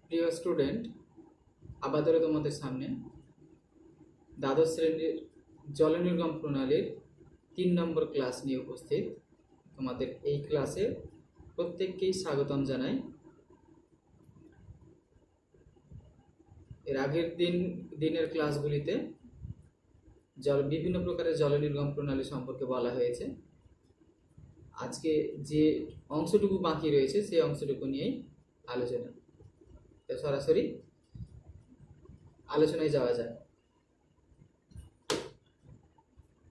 প্রিয় স্টুডেন্ট, আবারও তোমাদের সামনে দ্বাদশ শ্রেণীর জল নির্গম প্রণালীর 3 নম্বর ক্লাস নিয়ে উপস্থিত। তোমাদের এই ক্লাসে প্রত্যেককেই স্বাগতম জানাই। এর আগের দিনের ক্লাসগুলিতে বিভিন্ন প্রকারের জল নির্গম প্রণালী সম্পর্কে বলা হয়েছে। আজকে যে অংশটুকু বাকি রয়েছে সেই অংশটুকু নিয়েই আলোচনা। তো সরাসরি আলোচনায় যাওয়া যায়।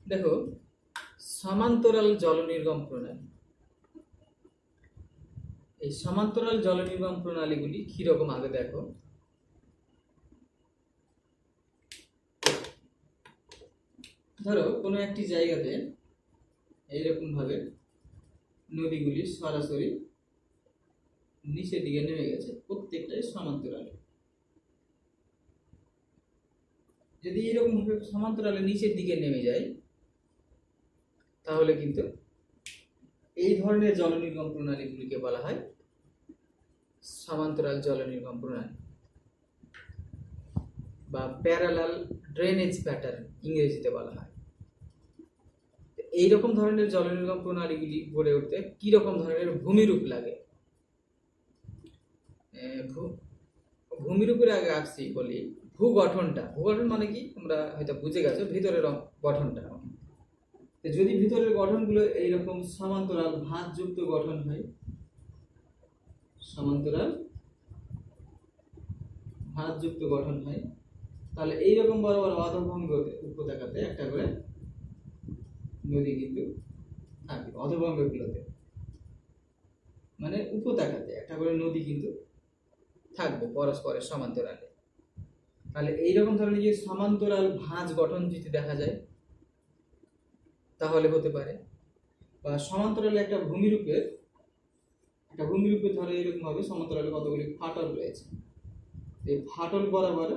দেখো, সমান্তরাল জল নির্গম প্রণালী। এই সমান্তরাল জল নির্গম প্রণালীগুলি কিরকম আগে দেখো। ধরো কোনো একটি জায়গাতে এইরকম ভাবে নদীগুলি সরাসরি নিচের দিকে নেমে গেছে, প্রত্যেকটাই সমান্তরালে। যদি এরকম ভাবে সমান্তরালে নিচের দিকে নেমে যায়, তাহলে কিন্তু এই ধরনের জল নির্গম প্রণালীগুলিকে বলা হয় সমান্তরাল জল নির্গম প্রণালী বা প্যারালাল ড্রেনেজ প্যাটার্ন ইংরেজিতে বলা হয়। এইরকম ধরনের জল নির্গম প্রণালীগুলি গড়ে উঠতে কি রকম ধরনের ভূমিরূপ লাগে। ভূমিরূপের আগে আসছি বলি ভূগঠনটা। ভূগঠন মানে কি তোমরা হয়তো বুঝে গেছো, ভিতরের গঠনটা। যদি ভিতরের গঠনগুলো এইরকম সমান্তরাল ভাঁজযুক্ত গঠন হয়, সমান্তরাল ভাঁজযুক্ত গঠন হয়, তাহলে এইরকম বড় বড় অধভঙ্গ উপত্যকাতে একটা করে নদী কিন্তু থাকবে। অধভঙ্গগুলোতে মানে উপত্যকাতে একটা করে নদী কিন্তু থাকবে পরস্পরের সমান্তরালে। তাহলে এইরকম ধরনের যে সমান্তরাল ভাঁজ গঠন যদি দেখা যায়, তাহলে হতে পারে। বা সমান্তরালে একটা ভূমিরূপে ধরে এরকম ভাবে সমান্তরালে কতগুলি ফাটল রয়েছে, এই ফাটল বরাবর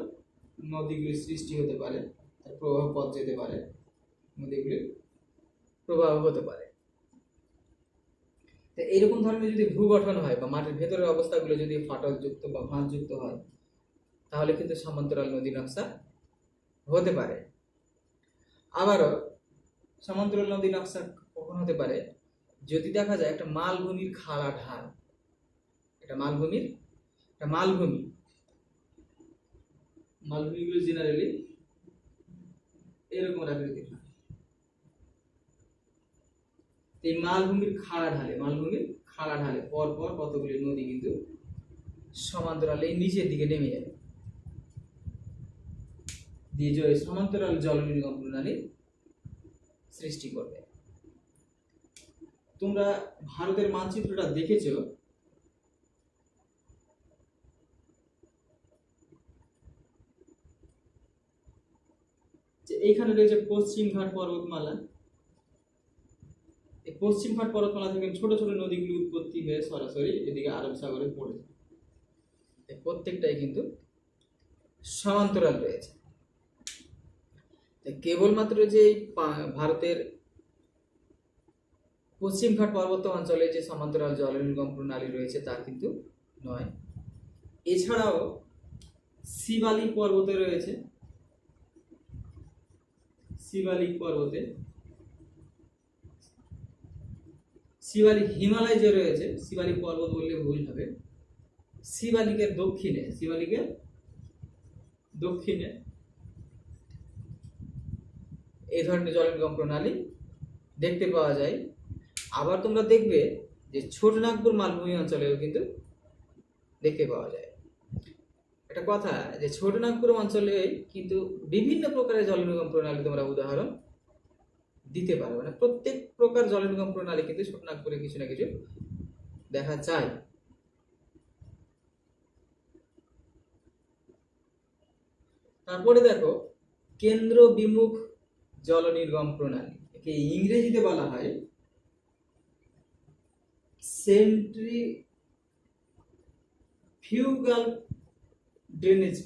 নদীগুলির সৃষ্টি হতে পারে, তার প্রবাহ পথ যেতে পারে, নদীগুলির প্রবাহ হতে পারে। তো এইরকম ধরনের যদি ভূগঠন হয় বা মাটির ভেতরের অবস্থাগুলো যদি ফাটল যুক্ত বা ভাঁজযুক্ত হয়, তাহলে কিন্তু সমান্তরাল নদী নকশা হতে পারে। আবারও সমান্তরাল নদী নকশা কখন হতে পারে, যদি দেখা যায় একটা মালভূমির খাড়া ঢাল, মালভূমিগুলো জেনারেলি এরকম আকৃতির হয়। এই মালভূমির খাড়া ঢালে পর পর কতগুলি নদী কিন্তু সমান্তরালে নিচের দিকে নেমে যাবে, দিয়ে সমান্তরাল জল নির্গম প্রণালী সৃষ্টি করবে। তোমরা ভারতের মানচিত্রটা দেখেছো, যে এইখানে রয়েছে পশ্চিম ঘাট পর্বতমালা। এই পশ্চিম ঘাট পর্বতমালা থেকে ছোট ছোট নদীগুলি উৎপত্তি হয়ে সরাসরি এদিকে আরব সাগরে পড়েছে। প্রত্যেকটাই কিন্তু সমান্তরাল রয়েছে। কেবলমাত্র যে ভারতের পশ্চিম ঘাট পার্বত্য অঞ্চলে যে সমান্তরাল জল নির্গম প্রণালী রয়েছে তা কিন্তু নয়। এছাড়াও শিবালিক পর্বতে রয়েছে, শিবালিক হিমালয় যে রয়েছে, শিবালিক পর্বত বললে ভুল হবে। শিবালিকের দক্ষিণে এই ধরনের জল নির্গম প্রণালী দেখতে পাওয়া যায়। আবার তোমরা দেখবে যে ছোটনাগপুর মালভূমি অঞ্চলেও কিন্তু দেখতে পাওয়া যায়। একটা কথা, যে ছোটনাগপুর অঞ্চলে কিন্তু বিভিন্ন প্রকারের জল নির্গম প্রণালী তোমরা উদাহরণ দিতে পারো। মানে প্রত্যেক প্রকার জল নির্গম প্রণালী কিন্তু ছোটনাগপুরে কিছু না কিছু দেখা যায়। তারপরে দেখো কেন্দ্র বিমুখ জল নির্গম প্রণালী, একে ইংরেজিতে বলা হয় সেন্ট্রিফিউগাল ড্রেনেজ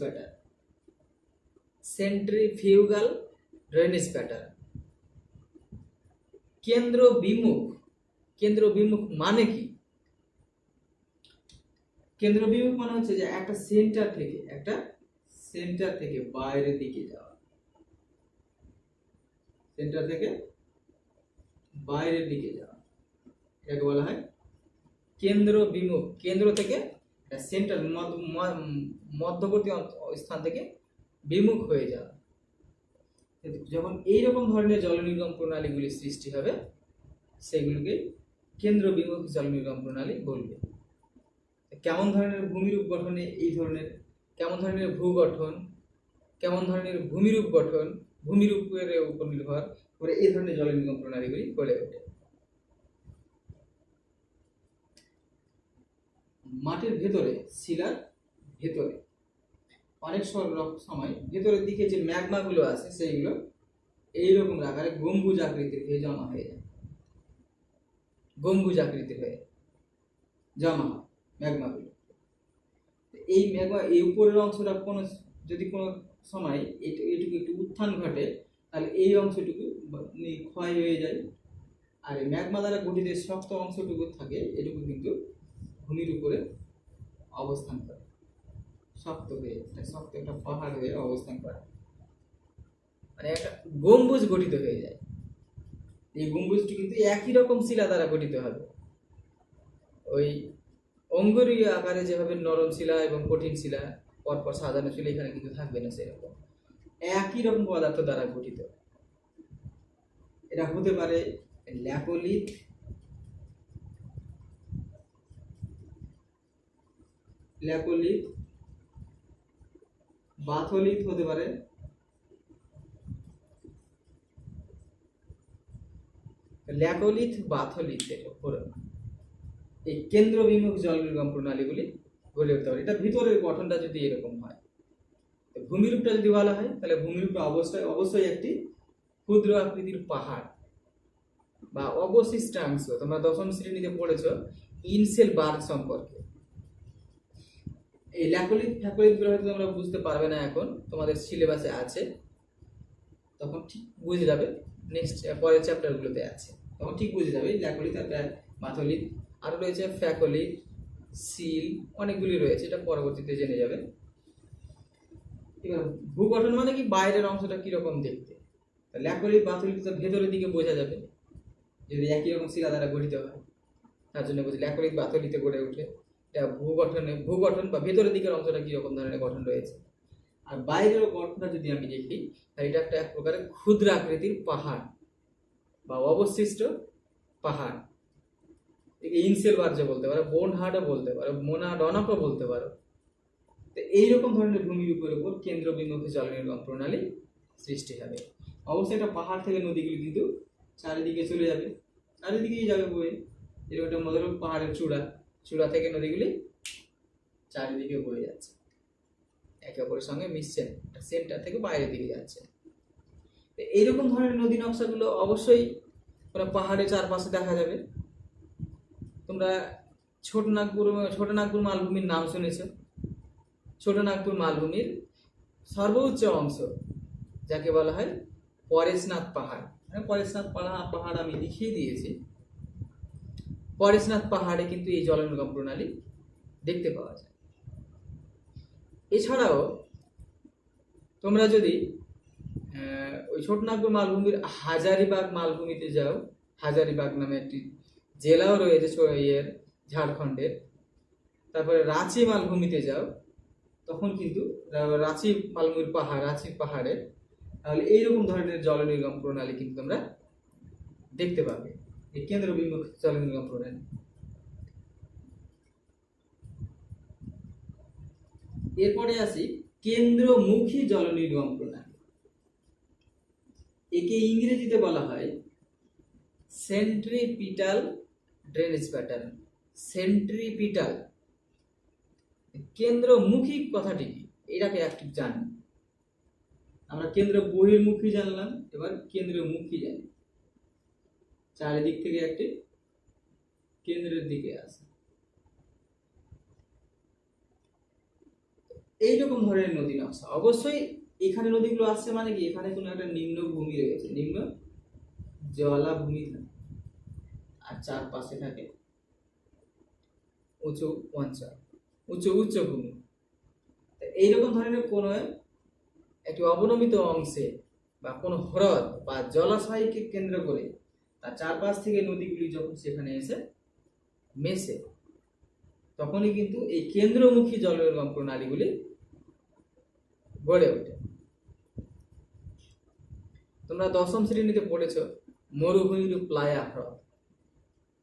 প্যাটার্ন। কেন্দ্র বিমুখ মানে কি? কেন্দ্র বিমুখ মানে হচ্ছে যে একটা সেন্টার থেকে বাইরের দিকে যাওয়া, সেন্টার থেকে বাইরের দিকে যাওয়া, এটাকে বলা হয় কেন্দ্র বিমুখ। কেন্দ্র থেকে সেন্টার মধ্যবর্তী স্থান থেকে বিমুখ হয়ে যাওয়া। যখন এইরকম ধরনের জল নির্গম প্রণালীগুলি সৃষ্টি হবে সেগুলোকে কেন্দ্র বিমুখ জল নির্গম প্রণালী বলবে। কেমন ধরনের ভূমিরূপ গঠনে এই ধরনের, কেমন ধরনের ভূগঠন, কেমন ধরনের ভূমিরূপ গঠন, ভূমিরূপের উপর নির্ভর করে এই ধরনের জল নির্গম প্রণালীগুলি গড়ে ওঠে। মাটির ভেতরে, শিলার ভেতরে অনেক সময় ভেতরের দিকে যে ম্যাগমা গুলো আছে সেইগুলো এইরকম আকারে গম্বুজ আকৃতির হয়ে জমা হয়ে যায়, গম্বুজ আকৃতির হয়ে জমা হয় ম্যাগমাগুলো। এই ম্যাগমা এই উপরের অংশটা যদি কোনো সময় এটুকু একটু উত্থান ঘটে তাহলে এই অংশটুকু ক্ষয় হয়ে যায়, আর এই ম্যাগমা দ্বারা গঠিত শক্ত অংশটুকু থাকে এটুকু কিন্তু ভূমির উপরে অবস্থান করে, শক্ত হয়ে শক্ত একটা পাহাড় হয়ে অবস্থান করে, মানে একটা গম্বুজ গঠিত হয়ে যায়। এই গম্বুজটি কিন্তু একই রকম শিলা দ্বারা গঠিত হবে। ওই অঙ্গুরীয় আকারে যেভাবে নরম শিলা এবং কঠিন শিলা পরপর সাজানো ছিল এখানে কিন্তু থাকবে না, সেরকম একই রকম পদার্থ দ্বারা গঠিত। এটা হতে পারে ল্যাকোলিথ, বাথলিথ হতে পারে, ল্যাকোলিথ, বাথলিথের উপর এই কেন্দ্র বিমুখ জল নির্গম প্রণালীগুলি গড়ে উঠতে পারে। এটা ভিতরের গঠনটা যদি এরকম হয়, ভূমিরূপটা যদি বলা হয় তাহলে ভূমিরূপটা অবশ্যই একটি ক্ষুদ্র আকৃতির পাহাড় বা অবশিষ্টাংশ। তোমরা দশম শ্রেণীতে পড়েছ ইনসেল বার্গ সম্পর্কে। এই ল্যাকোলিথ ফ্যাকোলিথ গুলো হয়তো তোমরা বুঝতে পারবে না, এখন তোমাদের সিলেবাসে আছে, তখন ঠিক বুঝে যাবে, নেক্সট পরের চ্যাপ্টার গুলোতে আছে, তখন ঠিক বুঝে যাবে। ল্যাকোলিথ আর বাথলিথ, আরো রয়েছে ফ্যাকোলিথ, সিল, অনেকগুলি রয়েছে, এটা পরবর্তীতে জেনে যাবে। এবার ভূগঠন মানে কি, বাইরের অংশটা কিরকম দেখতে। ল্যাকোলিথ বাথলিথ তো ভেতরের দিকে বোঝা যাবে যদি একই রকম শিলা দ্বারা গঠিত হয়, তার জন্য বলছি ল্যাকোলিথ বাথলিথে গড়ে ওঠে। এটা ভূগঠন বা ভেতরের দিকের অংশটা কিরকম ধরনের গঠন রয়েছে। আর বাইরের গঠনটা যদি আমি দেখি তাহলে এটা একটা এক প্রকারের ক্ষুদ্র আকৃতির পাহাড় বা অবশিষ্ট পাহাড়। ইনসেল বার্জ বলতে পারো, বোন হার্ডও বলতে পারো, মোনা ডনকও বলতে পারো। তো এইরকম ধরনের ভূমির উপর কেন্দ্র বিমুখী জল নির্গম প্রণালী সৃষ্টি হবে। অবশ্যই একটা পাহাড় থেকে নদীগুলি কিন্তু চারিদিকে চলে যাবে, চারিদিকেই যাবে বয়ে, এরকম একটা মধুর পাহাড়ের চূড়া থেকে নদীগুলি চারিদিকে বয়ে যাচ্ছে, একে অপরের সঙ্গে মিশছেন, সেন্টার থেকে বাইরের দিকে যাচ্ছে। এইরকম ধরনের নদী নকশাগুলো অবশ্যই পাহাড়ের চারপাশে দেখা যাবে। তোমরা ছোটনাগপুর মালভূমির নাম শুনেছ। ছোটনাগপুর মালভূমির সর্বোচ্চ অংশ যাকে বলা হয় পরেশনাথ পাহাড়, পরেশনাথ পাহাড় আমি দেখিয়ে দিয়েছি। পরেশনাথ পাহাড়ে কিন্তু এই জল নির্গম প্রণালী দেখতে পাওয়া যায়। এছাড়াও তোমরা যদি ওই ছোটনাগপুর মালভূমির হাজারিবাগ মালভূমিতে যাও, হাজারিবাগ নামে একটি জেলাও রয়েছে ঝাড়খণ্ডের, তারপরে রাঁচি মালভূমিতে যাও, তখন কিন্তু রাঁচি মালভূমির রাঁচির পাহাড়ে তাহলে এইরকম ধরনের জল নির্গম প্রণালী কিন্তু তোমরা দেখতে পাবে, এই কেন্দ্র বিমুখ জল নির্গম প্রণালী। এরপরে আসি কেন্দ্রমুখী জল নির্গম প্রণালী। একে ইংরেজিতে বলা হয় সেন্ট্রিপিটাল ড্রেনেজ প্যাটার্ন। সেন্ট্রিপিটাল, কেন্দ্রমুখী কথাটি কি এটাকে একটু জানি। আমরা কেন্দ্র বহির্মুখী জানলাম, এবার কেন্দ্রমুখী জানি, চারিদিক থেকে একটি কেন্দ্রের দিকে আসে। এইরকম ধরনের নদী নকশা। অবশ্যই এখানে নদীগুলো আসছে মানে কি, এখানে কোনো একটা নিম্ন ভূমি রয়েছে, নিম্ন জলাভূমি থাকে, আর চারপাশে থাকে উঁচু অঞ্চল। উচ্চভূমি। এইরকম ধরনের কোনো একটি অবনমিত অংশে বা কোনো হ্রদ বা জলাশয়কে কেন্দ্র করে তার চারপাশ থেকে নদীগুলি যখন সেখানে এসে মেশে, তখনই কিন্তু এই কেন্দ্রমুখী জলনির্গম প্রণালীগুলি গড়ে ওঠে। তোমরা দশম শ্রেণীতে পড়েছ মরুভূমির প্লায়া হ্রদ।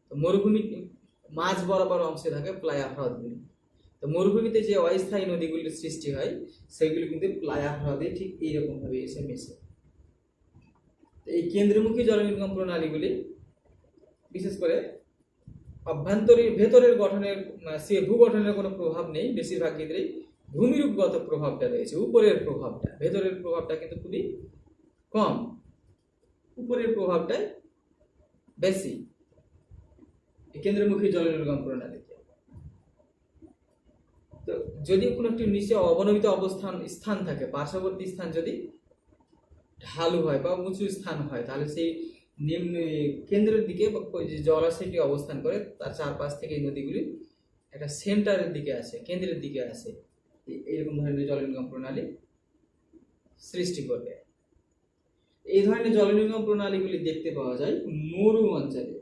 তো মরুভূমি মাঝ বরাবর অংশে থাকে প্লায়া হ্রদগুলি। তো মরুভূমিতে যে অস্থায়ী নদীগুলির সৃষ্টি হয় সেগুলি কিন্তু প্লায়া হ্রদে ঠিক এইরকম ভাবে এসে মেশে। এই কেন্দ্রমুখী জলনির্গম প্রণালীগুলি বিশেষ করে অভ্যন্তরীণ ভেতরের গঠনের সে ভূগঠনের কোনো প্রভাব নেই, বেশিরভাগ ক্ষেত্রেই ভূমিরূপগত প্রভাবটা রয়েছে, উপরের প্রভাবটা, ভেতরের প্রভাবটা কিন্তু খুবই কম, উপরের প্রভাবটাই বেশি কেন্দ্রমুখী জলনির্গম প্রণালীতে। তো যদি কোনো একটি নিচে অবনমিত স্থান থাকে, পার্শ্ববর্তী স্থান যদি ঢালু হয় বা উঁচু স্থান হয়, তাহলে সেই নিম্ন কেন্দ্রের দিকে যে জলাশয়টি অবস্থান করে তার চারপাশ থেকে এই নদীগুলি একটা সেন্টারের দিকে আসে, কেন্দ্রের দিকে আসে, এইরকম ধরনের জলনির্গম প্রণালী সৃষ্টি করবে। এই ধরনের জলনির্গম প্রণালীগুলি দেখতে পাওয়া যায় মরু অঞ্চলে।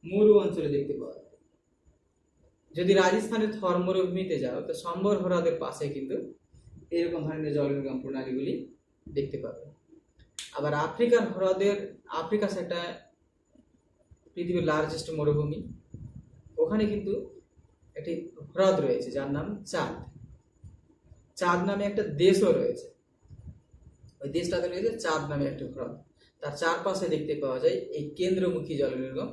মরু অঞ্চলে দেখতে পাওয়া যায়। যদি রাজস্থানের থর মরুভূমিতে যাও তো সম্বর হ্রদের পাশে কিন্তু এরকম ধরনের জলনির্গম প্রণালীগুলি দেখতে পাবে। আবার আফ্রিকা সেটা পৃথিবীর লার্জেস্ট মরুভূমি, ওখানে কিন্তু একটি হ্রদ রয়েছে যার নাম চাঁদ নামে একটা দেশও রয়েছে। ওই দেশটাতে রয়েছে চাঁদ নামে একটা হ্রদ, তার চারপাশে দেখতে পাওয়া যায় এই কেন্দ্রমুখী জলনির্গম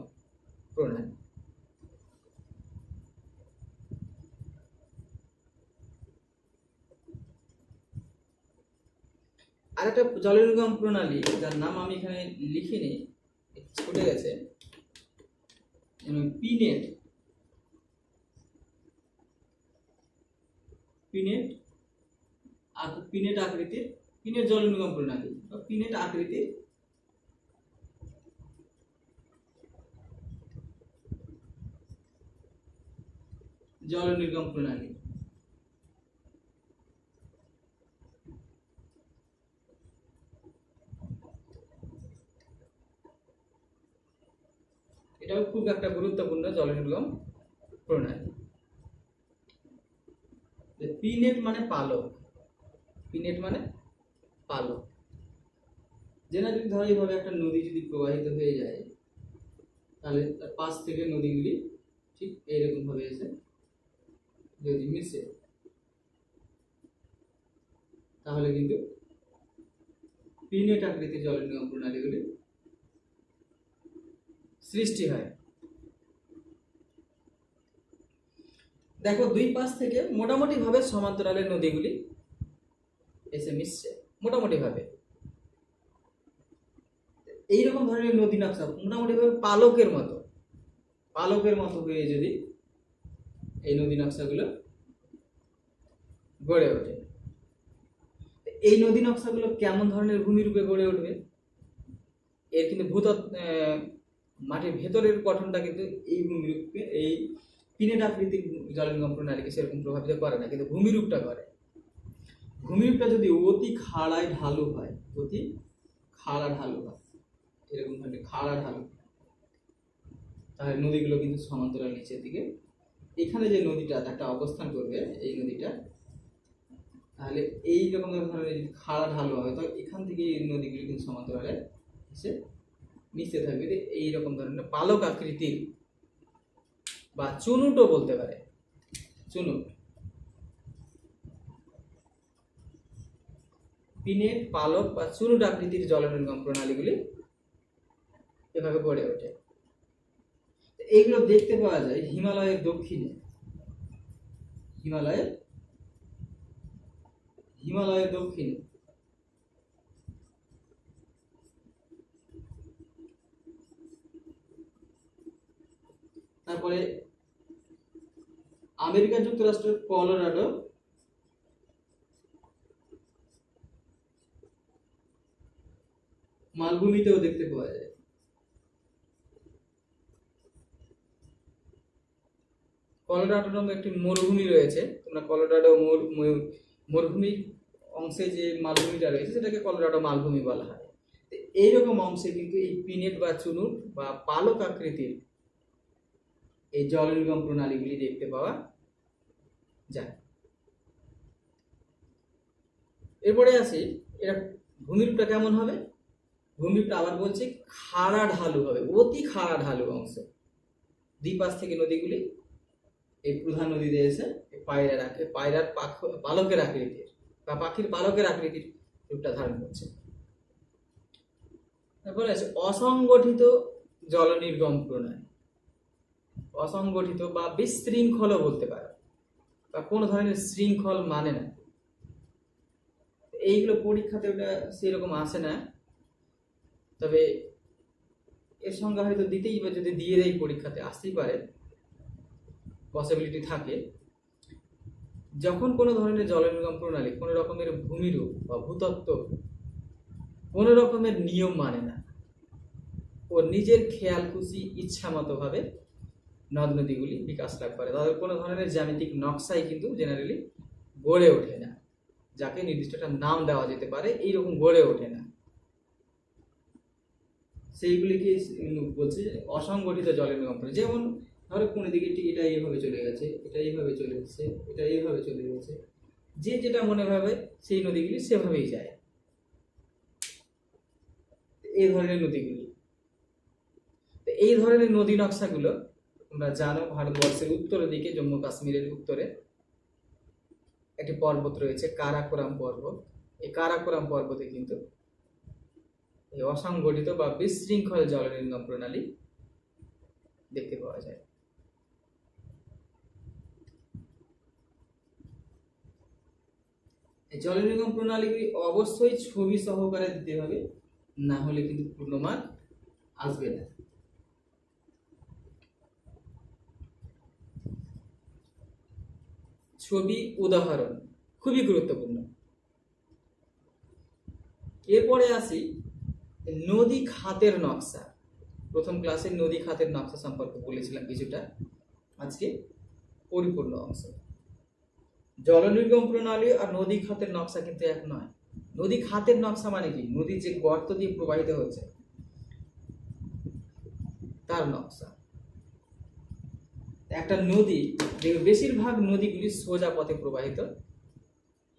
প্রণালী। আর একটা জলনির্গম প্রণালী যার নাম আমি এখানে লিখিনি, ছুটে গেছে, পিনেট আকৃতির পিনেট জলনির্গম প্রণালী বা পিনেট আকৃতির জলনির্গম প্রণালী। এটাও খুব একটা গুরুত্বপূর্ণ জলনির্গম প্রণালী। পিনেট মানে পালক, পিনেট মানে পালক। জেনারেলি ধরো এইভাবে একটা নদী যদি প্রবাহিত হয়ে যায়, তাহলে তার পাশ থেকে নদীগুলি ঠিক এইরকম ভাবে এসে যদি মিশে, তাহলে কিন্তু পিনেট আকৃতির জলনির্গম প্রণালীগুলি সৃষ্টি হয়। দেখো দুই পাশ থেকে মোটামুটি ভাবে সমান্তরালের নদীগুলি এসে মিশছে, মোটামুটি ভাবে এইরকম ধরনের নদী নকশা মোটামুটি ভাবে পালকের মতো হয়ে যদি এই নদী নকশাগুলো গড়ে ওঠে। এই নদী নকশাগুলো কেমন ধরনের ভূমিরূপে গড়ে উঠবে, এর কিন্তু মাটির ভেতরের গঠনটা কিন্তু এই ভূমিরূপকে, এই পিনেট আকৃতিক জলনির্গম প্রণালীকে সেরকম প্রভাবিত করে না, কিন্তু ভূমিরূপটা করে। ভূমিরূপটা যদি অতি খাড়ায় ঢালু হয়, এরকম ধরনের খাড়া ঢালু, তাহলে নদীগুলো কিন্তু সমান্তরাল নিচের দিকে, এখানে যে নদীটা একটা অবস্থান করবে, এই নদীটা তাহলে এইরকম ধরনের যদি খাড়া ঢালু হয়, তো এখান থেকে এই নদীগুলো কিন্তু সমান্তরালে এসে নিচে থাকবে এইরকম ধরনের পালক আকৃতির, বা চুনুটও বলতে পারে, চুনুট। পিনেট, পালক বা চুনুট আকৃতির জলনির্গম প্রণালীগুলি এভাবে গড়ে ওঠে। এইগুলো দেখতে পাওয়া যায় হিমালয়ের দক্ষিণে, তারপরে আমেরিকা যুক্তরাষ্ট্রের কলোরাডো, মালভূমিতেও দেখতে পাওয়া যায়। কলোরাডো নামে একটি মরুভূমি রয়েছে। তোমরা কলোরাডো মরুভূমির অংশে যে মালভূমিটা রয়েছে সেটাকে কলোরাডো মালভূমি বলা হয়। এইরকম অংশে কিন্তু এই পিনেট বা চুনুর বা পালক আকৃতির এই জল নির্গম প্রণালীগুলি দেখতে পাওয়া যায়। এরপরে আসি, এরা ভূমিরূপটা কেমন হবে। ভূমিরূপটা আবার বলছি খাড়া ঢালু হবে, অতি খাড়া ঢালু অংশ। দুই পাশ থেকে নদীগুলি এই প্রধান নদীতে এসে পায়রা রাখে, পায়রার পালকের আকৃতির বা পাখির পালকের আকৃতির রূপটা ধারণ করছে। তারপরে আছে অসংগঠিত জল নির্গম প্রণালী। অসংগঠিত বা বিশৃঙ্খল বলতে পারো, বা কোনো ধরনের শৃঙ্খল মানে না। এইগুলো পরীক্ষাতে ওটা সেরকম আসে না, তবে এর সঙ্গে হয়তো দিতেই, বা যদি দিয়ে দেয় পরীক্ষাতে আসতেই পারে, পসিবিলিটি থাকে। যখন কোনো ধরনের জল নির্গম প্রণালী কোনো রকমের ভূমিরূপ বা ভূতত্ত্ব কোনো রকমের নিয়ম মানে না, ও নিজের খেয়াল খুশি ইচ্ছা মতো ভাবে নদ নদীগুলি বিকাশ লাভ করে, তাদের কোনো ধরনের জ্যামিতিক নকশাই কিন্তু জেনারেলি গড়ে ওঠে না, যাকে নির্দিষ্ট একটা নাম দেওয়া যেতে পারে এইরকম গড়ে ওঠে না, সেইগুলিকে বলছে অসংগঠিত জলের নির্গম প্রণালী। যেমন ধরো কোনো দিকে এটা এইভাবে চলে গেছে, এটা এইভাবে চলে গেছে, এটা এইভাবে চলে গেছে, যে যেটা মনে ভাবে সেই নদীগুলি সেভাবেই যায়, এই ধরনের নদীগুলি। এই ধরনের নদী নকশাগুলো তোমরা জানো, ভারতবর্ষের উত্তরের দিকে জম্মু কাশ্মীরের উত্তরে একটি পর্বত রয়েছে কারাকোরাম পর্বত। এই কারাকোরাম পর্বতে কিন্তু এই অসংগঠিত বা বিশৃঙ্খল জল নির্গম প্রণালী দেখতে পাওয়া যায়। এই জল নির্গম প্রণালীগুলি অবশ্যই ছবি সহকারে দিতে হবে, না হলে কিন্তু পূর্ণ মার্ক আসবে না। ছবি উদাহরণ খুবই গুরুত্বপূর্ণ। এরপরে আসি নদী খাতের নকশা। প্রথম ক্লাসে নদী খাতের নকশা সম্পর্কে বলেছিলাম কিছুটা, আজকে পরিপূর্ণ অংশ। জল নির্গম প্রণালী আর নদী খাতের নকশা কিন্তু এক নয়। নদী খাতের নকশা মানে কি, নদীর যে গর্ত দিয়ে প্রবাহিত হচ্ছে তার নকশা। একটা নদী, বেশিরভাগ নদীগুলি সোজা পথে প্রবাহিত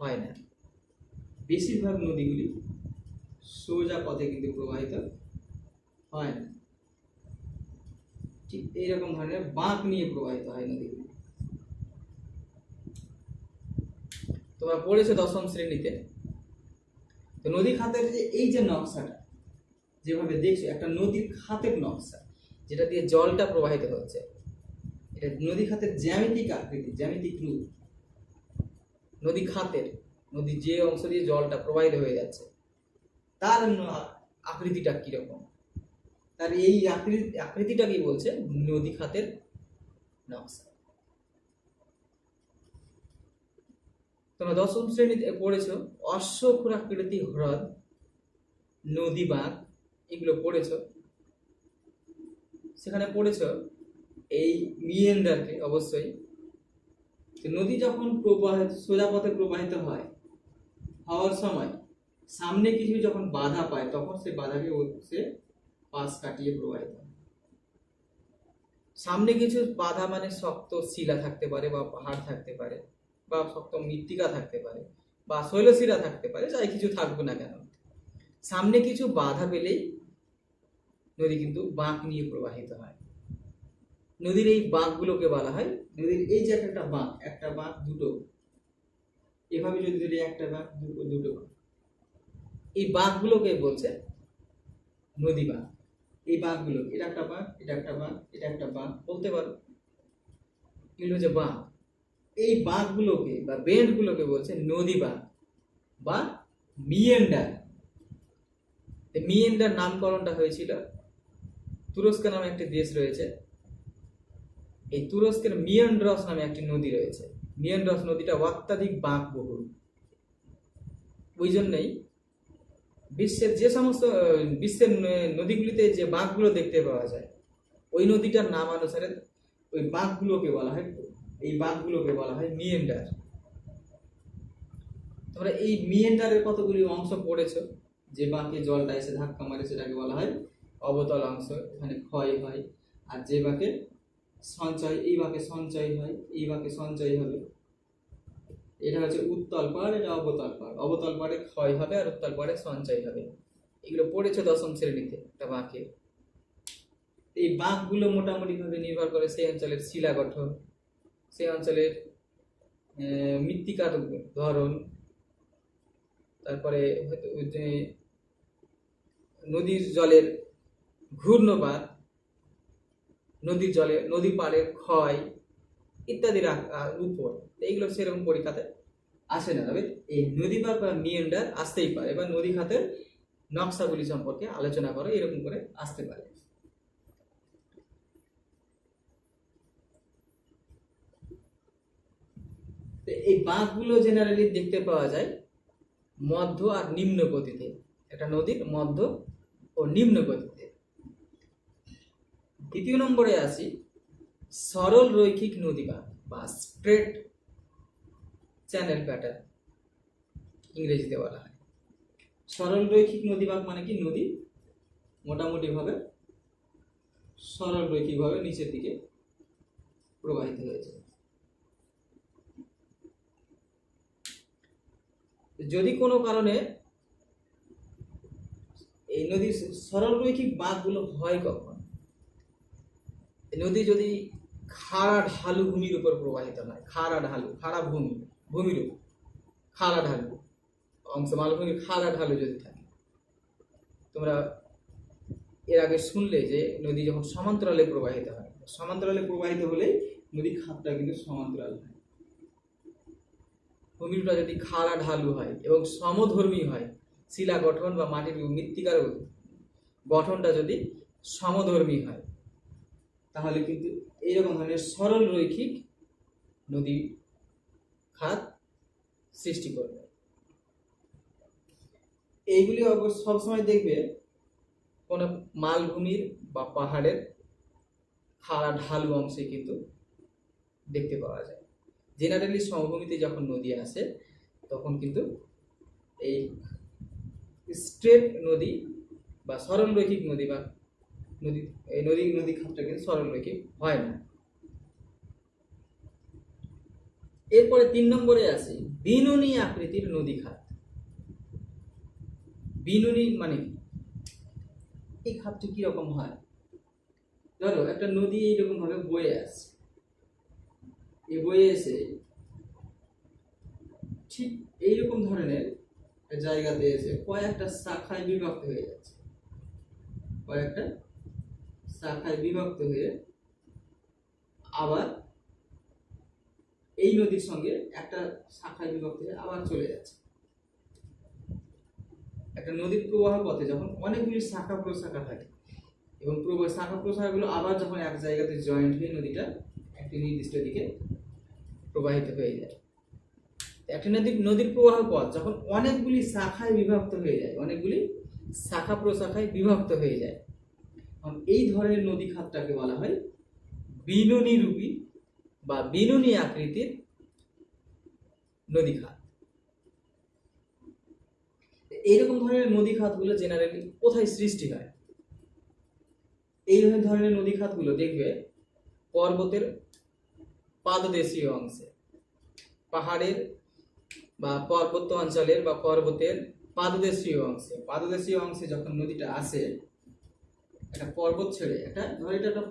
হয় না, বেশিরভাগ নদীগুলি সোজা পথে কিন্তু প্রবাহিত হয় না, ঠিক এইরকম ধরনের বাঁক নিয়ে প্রবাহিত হয় নদীগুলি। তোমরা পড়েছো দশম শ্রেণীতে, তো নদী খাতের যে এই যে নকশাটা যেভাবে দেখছো, একটা নদীর খাতের নকশা যেটা দিয়ে জলটা প্রবাহিত হচ্ছে, এটা নদী খাতের জ্যামিতিক আকৃতি, জ্যামিতিক রূপ। নদী খাতের, নদীর যে অংশ দিয়ে জলটা প্রবাহিত হয়ে যাচ্ছে তার আকৃতিটা কিরকম, তার এই আকৃতিটাকে বলছে নদী খাতের নকশা। তোমরা দশম শ্রেণীতে পড়েছো অশ্বক্ষুরাকৃতি হ্রদ, নদী বাঁক, এগুলো পড়েছো। সেখানে পড়েছো এই মিয়েন্ডারকে। অবশ্যই নদী যখন সোজা পথে প্রবাহিত হওয়ার সময় সামনে কিছু যখন বাধা পায়, তখন সে বাধাকে সে পাশ কাটিয়ে প্রবাহিত হয়। সামনে কিছু বাধা মানে শক্ত শিলা থাকতে পারে, বা পাহাড় থাকতে পারে, বা শক্ত মৃত্তিকা থাকতে পারে, বা শৈলশিরা থাকতে পারে, যাই কিছু থাকবে না কেন, সামনে কিছু বাধা পেলেই নদী কিন্তু বাঁক নিয়ে প্রবাহিত হয়। নদীর এই বাঁকগুলোকে বলা হয়, নদীর এই যে একটা বাঁক, একটা বাঁক দুটো, এভাবে যদি ধরি একটা বাঁক দুটো বাঁক, এই বাঁকগুলোকে বলছে নদী বাঁক। এই বাঁকগুলো, এটা একটা বাঁক, এটা একটা বাঁক, এটা একটা বাঁক বলতে পারো, এগুলো যে বাঁক, এই বাঁকগুলোকে বা বেন্ডগুলোকে বলছে নদী বাঁক বা মিয়েন্ডার। মিয়েন্ডার নামকরণটা হয়েছিল তুরস্ক নামে একটি দেশ রয়েছে, এই তুরস্কের মিয়ান্ড্রস নামে একটি নদী রয়েছে। মিয়ান্ড্রস নদীটা অত্যাধিক বাঁক বহুল, ওই জন্যই বিশ্বের নদীগুলিতে যে বাঁকগুলো দেখতে পাওয়া যায়, ওই নদীটার নাম অনুসারে ওই বাঁকগুলোকে বলা হয় এই বাঁকগুলোকে বলা হয় মিয়েন্ডার। তোমরা এই মিয়েন্ডারের কতগুলি অংশ পড়েছো, যে বাঁকে জলটা এসে ধাক্কা মারে সেটাকে বলা হয় অবতল অংশ, এখানে ক্ষয় হয়। আর যে বাঁকে সঞ্চয়, এই বাঁকে সঞ্চয় হয়, এই বাঁকে সঞ্চয় হবে। এটা হচ্ছে উত্তল পাড়, এটা অবতল পাড়। অবতল পাড়ে ক্ষয় হবে আর উত্তল পাড়ে সঞ্চয় হবে। এগুলো পড়েছে দশম শ্রেণীতে একটা বাঁকে। এই বাঁকগুলো মোটামুটি ভাবে নির্ভর করে সেই অঞ্চলের শিলা গঠন, সেই অঞ্চলের মৃত্তিকার ধরন, তারপরে নদীর জলের ঘূর্ণপাত, নদী পাড়ের ক্ষয় ইত্যাদির উপর। এইগুলো সেরকম পরীক্ষাতে আসে না, তবে এই নদী পাড় বা মিয়েন্ডার আসতেই পারে, বা নদী খাতের নকশাগুলি সম্পর্কে আলোচনা করো, এরকম করে আসতে পারে। এই বাঁকগুলো জেনারেলি দেখতে পাওয়া যায় মধ্য আর নিম্ন গতিতে, একটা নদীর মধ্য ও নিম্ন গতিতে। দ্বিতীয় নম্বরে আসি সরল রৈখিক নদী বাঁক বা স্ট্রেট চ্যানেল প্যাটার্ন, ইংরেজিতে বলা হয়। সরল রৈখিক নদী বাঁক মানে কি, নদী মোটামুটি ভাবে সরল রৈখিক ভাবে নিচের দিকে প্রবাহিত হয়েছে। যদি কোনো কারণে এই নদীর সরল রৈখিক বাঁকগুলো হয় কখন, নদী যদি খাড়া ঢালু ভূমির উপর প্রবাহিত হয়, খাড়া ঢালু, খাড়া ভূমির উপর খাড়া ঢালু অংশ, মালভূমির খাড়া ঢালু যদি থাকে। তোমরা এর আগে শুনলে যে নদী যখন সমান্তরালে প্রবাহিত হয়, সমান্তরালে প্রবাহিত হলে নদীর খাতটা কিন্তু সমান্তরাল হয়। ভূমিটা যদি খাড়া ঢালু হয় এবং সমধর্মী হয়, শিলা গঠন বা মাটির মৃত্তিকার গঠনটা যদি সমধর্মী হয়, তাহলে কিন্তু এইরকম ধরনের সরল রৈখিক নদী খাত সৃষ্টি করবে। এইগুলি অবশ্য সবসময় দেখবে কোনো মালভূমির বা পাহাড়ের খাড়া ঢালু অংশে কিন্তু দেখতে পাওয়া যায়। জেনারেলি সমভূমিতে যখন নদী আসে তখন কিন্তু এই স্ট্রেট নদী বা সরল রৈখিক নদী বা নদী খাতটা কিন্তু সরল রৈখিক হয় না। এরপরে 3 নম্বরে আসি বিনুনি আকৃতির নদী খাত। বিনুনি মানে এই খাতটি কিরকম হয়, ধরো একটা নদী এইরকম ভাবে বয়ে আসছে, এই বয়ে এসে ঠিক এইরকম ধরনের জায়গাতে এসে কয়েকটা শাখায় বিভক্ত হয়ে যাচ্ছে, কয়েকটা শাখায় বিভক্ত হয়ে আবার এই নদীর সঙ্গে একটা শাখায় বিভক্ত হয়ে আবার চলে যাচ্ছে। একটা নদীর প্রবাহ পথে যখন অনেকগুলি শাখা প্রশাখা থাকে এবং শাখা প্রশাখাগুলো আবার যখন এক জায়গাতে জয়েন্ট হয়ে নদীটা একটি নির্দিষ্ট দিকে প্রবাহিত হয়ে যায়, একটা নদীর প্রবাহ পথ যখন অনেকগুলি শাখায় বিভক্ত হয়ে যায়, অনেকগুলি শাখা প্রশাখায় বিভক্ত হয়ে যায়, এই ধরনের নদী খাতটাকে বলা হয় বিনুনি রূপী বা বিনুনি আকৃতির নদী খাত। এইরকম ধরনের নদী খাতগুলো জেনারেলি কোথায় সৃষ্টি হয়? এই ধরনের নদী খাতগুলো দেখবে পর্বতের পাদদেশীয় অংশে, পাহাড়ের বা পার্বত্য অঞ্চলের বা পর্বতের পাদদেশীয় অংশে যখন নদীটা আসে, একটা পর্বত ছেড়ে, একটা ধর এটা একটা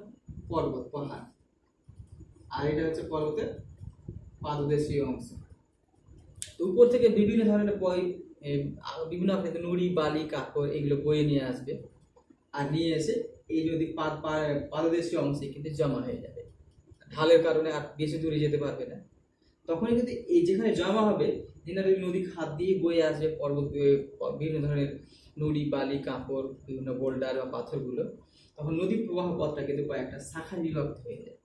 পর্বত পাহাড় আর এটা হচ্ছে পর্বতের পাদদেশীয় অংশ, উপর থেকে বিভিন্ন ধরনের বিভিন্ন আকৃতির নুড়ি, বালি, কাকর এগুলো বয়ে নিয়ে আসবে, আর নিয়ে এসে এই নদী পাদদেশীয় অংশে কিন্তু জমা হয়ে যাবে। ঢালের কারণে আর বেশি দূরে যেতে পারবে না। তখনই কিন্তু এই যেখানে জমা হবে, জেনারেলি নদী খাত দিয়ে বয়ে আসবে পর্বত, বিভিন্ন ধরনের নুড়ি, বালি, কাঁকর, বিভিন্ন বোল্ডার বা পাথরগুলো, তখন নদীর প্রবাহ পথটা কিন্তু কয়েকটা শাখায় বিভক্ত হয়ে যায়।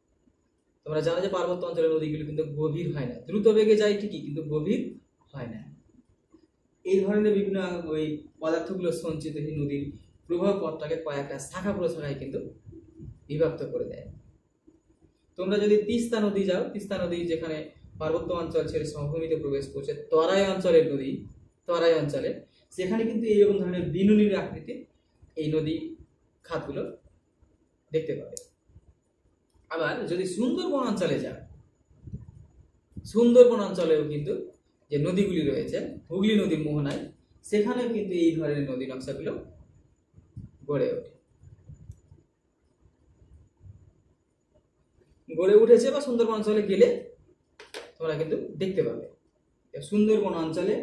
তোমরা জানো যে পার্বত্য অঞ্চলের নদীগুলো কিন্তু গভীর হয় না, দ্রুত বেগে যায় ঠিকই, কিন্তু গভীর হয় না। এই ধরনের বিভিন্ন ওই পদার্থগুলো সঞ্চিত হয়ে নদীর প্রবাহ পথটাকে কয়েকটা শাখা প্রশাখায় কিন্তু বিভক্ত করে দেয়। তোমরা যদি তিস্তা নদী যাও, তিস্তা নদী যেখানে পার্বত্য অঞ্চল ছেড়ে সমভূমিতে প্রবেশ করছে, তরাই অঞ্চলের নদী, তরাই অঞ্চলে, সেখানে কিন্তু এইরকম ধরনের বিনুনির আকৃতির এই নদী খাতগুলো দেখতে পাবে। আবার যদি সুন্দরবন অঞ্চলে যাও, সুন্দরবন অঞ্চলেও কিন্তু যে নদীগুলি রয়েছে হুগলি নদীর মোহনায়, সেখানেও কিন্তু এই ধরনের নদী নকশাগুলো গড়ে উঠেছে বা সুন্দরবন অঞ্চলে গেলে তোমরা কিন্তু দেখতে পাবে। সুন্দরবন অঞ্চলে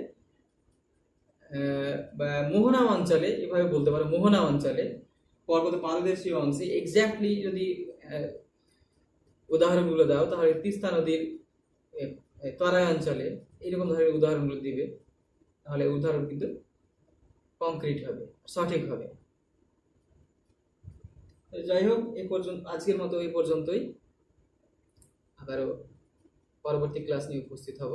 বা মোহনা অঞ্চলে, এভাবে বলতে পারো, মোহনা অঞ্চলে পর্বত পাদদেশীয় অংশে এক্স্যাক্টলি যদি উদাহরণগুলো দাও, তাহলে তিস্তা নদীর তরাই অঞ্চলে এরকম ধরনের উদাহরণগুলো দিবে, তাহলে উদাহরণ কিন্তু কংক্রিট হবে, সঠিক হবে। যাই হোক, এ পর্যন্ত, আজকের মতো এই পর্যন্তই। আবারও পরবর্তী ক্লাস নিয়ে উপস্থিত হব।